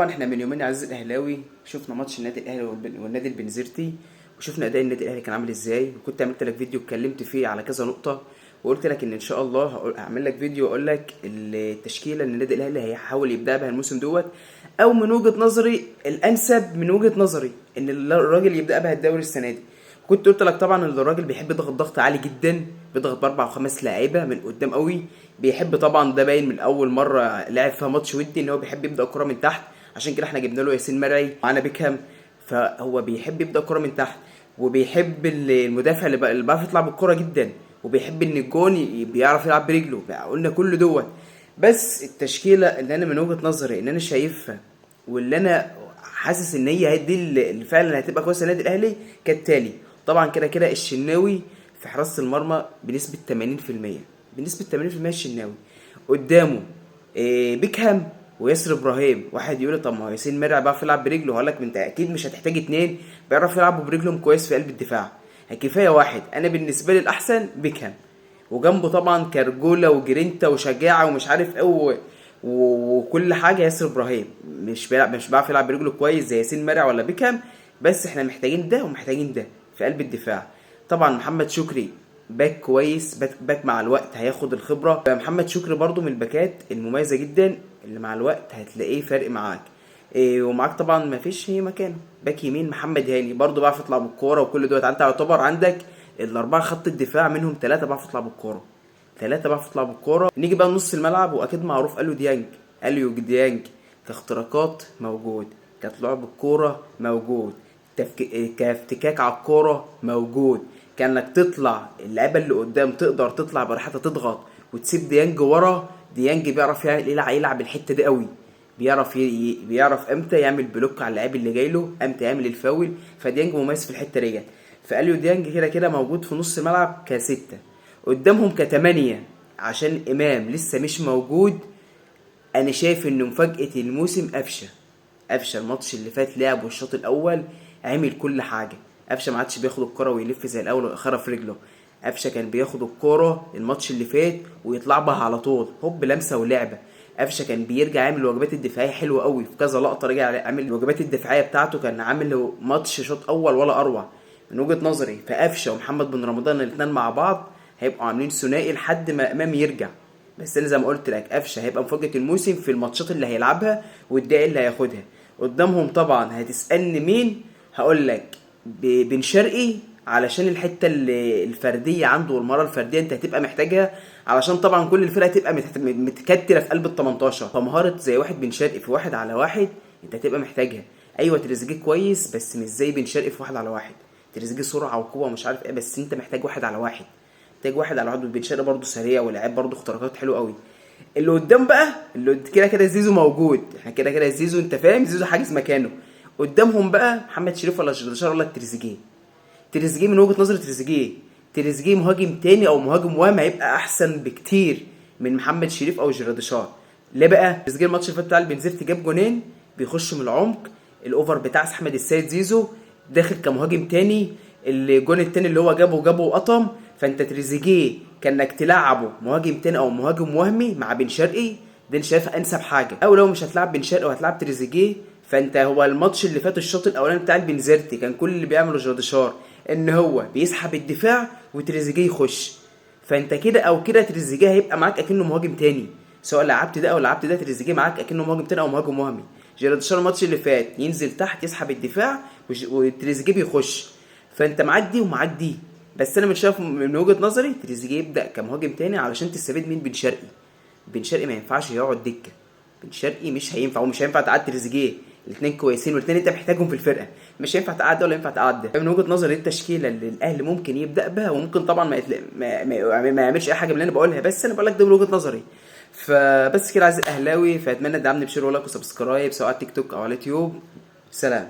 طبعا احنا من يومين يا عزيزي الاهلاوي شفنا ماتش النادي الاهلي والنادي البنزرتي، وشفنا اداء النادي الاهلي كان عامل ازاي، وكنت عملت لك فيديو اتكلمت فيه على كذا نقطه، وقلت لك ان شاء الله هعمل لك فيديو اقول لك التشكيله اللي النادي الاهلي هيحاول يبدا بها الموسم دوت، او من وجهه نظري الانسب من وجهه نظري ان الراجل يبدا بها الدوري السنه دي. كنت قلت لك طبعا ان الراجل بيحب يضغط ضغط عالي جدا، بيضغط باربع وخمس لعيبه من قدام قوي، بيحب طبعا ده باين من اول مره لعب فيها ماتش ودي ان هو بيحب يبدا الكره من تحت، عشان كده احنا جبنا له ياسين مرعي معانا بيكهام، فهو بيحب يبدا الكره من تحت، وبيحب المدافع اللي بيعرف يطلع بالكره جدا، وبيحب ان الجون بيعرف يلعب برجله. قلنا كل دوت، بس التشكيله اللي انا من وجهه نظري ان انا شايفها واللي انا حاسس ان هي دي اللي فعلا هتبقى كويسه النادي الاهلي كالتالي. طبعا كده كده الشناوي في حراسه المرمى بنسبه 80%، بنسبه 80% الشناوي قدامه بيكهام وياسر ابراهيم. واحد يقول طب ما هو ياسين مرعي بيعرف يلعب برجله، هقول لك انت اكيد مش هتحتاج اتنين بيعرفوا يلعبوا برجلهم كويس في قلب الدفاع، كفايه واحد. انا بالنسبه لي الاحسن بيكهام، وجنبه طبعا كرجوله وجرينتا وشجاعه ومش عارف ايه وكل حاجه ياسر ابراهيم. مش بيعرف يلعب برجله كويس زي ياسين مرعي ولا بيكهام، بس احنا محتاجين ده ومحتاجين ده في قلب الدفاع. طبعا محمد شكري باك كويس، باك مع الوقت هياخد الخبره. محمد شكري برضو من الباكات المميزه جدا اللي مع الوقت هتلاقيه فرق معاك. ومعاك طبعا ما فيش مكانه باك يمين محمد هاني، برضو بيعرف يطلع بالكوره وكل دوت. انت يعتبر عندك الاربعه خط الدفاع منهم ثلاثه بيعرفوا يطلعوا بالكوره، ثلاثه بيعرفوا يطلعوا بالكوره. نيجي بقى نص الملعب، واكيد معروف اليو ديانج كاختراقات موجود، كطلوع بالكوره موجود، كافتكاك على الكوره موجود، كانك تطلع اللعيبه اللي قدام تقدر تطلع براحتها تضغط وتسيب ديانج ورا. ديانج بيعرف يلعب الحته دي قوي، بيعرف امتى يعمل بلوك على اللاعب اللي جاي له، امتى يعمل الفاول. فديانج مميز في الحته ديت. فاليو ديانج كده كده موجود في نص الملعب كستة، قدامهم كتمانية عشان امام لسه مش موجود. انا شايف ان مفاجاه الموسم قفشه الماتش اللي فات لعب والشوط الاول عمل كل حاجه. قفشه ما عادش بياخد الكره ويلف زي الاول ويأخرها في رجله. قفشه كان بياخد الكره الماتش اللي فات ويطلع بها على طول هوب لمسه ولعبه. قفشه كان بيرجع يعمل الواجبات الدفاعيه حلوه قوي، في كذا لقطه رجع عامل الواجبات الدفاعيه بتاعته، كان عامل ماتش شوط اول ولا اروع من وجهه نظري. فقفشه ومحمد بن رمضان الاثنين مع بعض هيبقوا عاملين ثنائي لحد ما امام يرجع. بس انا زي ما قلت لك قفشه هيبقى مفاجاه الموسم في الماتشات اللي هيلعبها والدقايق اللي هياخدها. قدامهم طبعا هتسالني مين، هقول لك بن شرقي، علشان الحته الفرديه عنده والمهاره الفرديه انت هتبقى محتاجها، علشان طبعا كل الفرقه هتبقى متكتله في قلب ال 18. فمهاره زي واحد بن شرقي في واحد على واحد انت هتبقى محتاجها. ايوه تريزيجيه كويس بس مش زي بن شرقي في واحد على واحد. تريزيجيه سرعه وقوه ومش عارف ايه، بس انت محتاج واحد على واحد، محتاج واحد على واحد. وبن شرقي برده سريع ولاعب برده اختراقات حلوه قوي. اللي قدام بقى اللي كده كده زيزو موجود، احنا كده كده زيزو انت فاهم، زيزو حاجز مكانه. قدامهم بقى محمد شريف ولا جردشار ولا تريزيجيه. تريزيجيه من وجهه نظري تريزيجيه مهاجم تاني او مهاجم وهم هيبقى احسن بكتير من محمد شريف او جردشار. ليه بقى؟ تريزيجيه الماتش اللي فات بتاع البنزرتي جاب جونين بيخش من العمق، الاوفر بتاع احمد السيد زيزو داخل كمهاجم تاني، الجون التاني اللي هو جابه وقطم. فانت تريزيجيه كانك تلعبه مهاجم تاني او مهاجم وهمي مع بن شرقي، ده انا شايفها انسب حاجه. او لو مش هتلعب بن شرقي وهتلعب تريزيجيه، فانت هو الماتش اللي فات الشوط الاولاني بتاع البنزرتي كان كل اللي بيعمله جراديشار ان هو بيسحب الدفاع وتريزيجيه يخش. فانت كده او كده تريزيجيه هيبقى معاك اكنه مهاجم تاني، سواء لعبت ده او لعبت ده تريزيجيه معاك اكنه مهاجم تاني او مهاجم وهمي. جراديشار الماتش اللي فات ينزل تحت يسحب الدفاع وتريزيجيه بيخش. فانت معاك دي ومعاك دي، بس انا مش شايف من وجهه نظري تريزيجيه يبدا كمهاجم تاني علشان تستفيد من بن شرقي. بن شرقي ما ينفعش يقعد دكه، بن شرقي مش هينفع، ومش هينفع تقعد تريزيجيه. الاثنين كويسين والاثنين انت محتاجهم في الفرقه، مش هينفع تقعد ده ولا ينفع تقعد ده. من وجهه نظري التشكيله اللي الاهلي ممكن يبدا بها، وممكن طبعا ما يعملش اي حاجه من اللي انا بقولها، بس انا بقول لك ده من وجهه نظري. فبس كده عايز الاهلاوي، فاتمنى تدعمني بشير ولايك وسبسكرايب سواء على تيك توك او على اليوتيوب. سلام.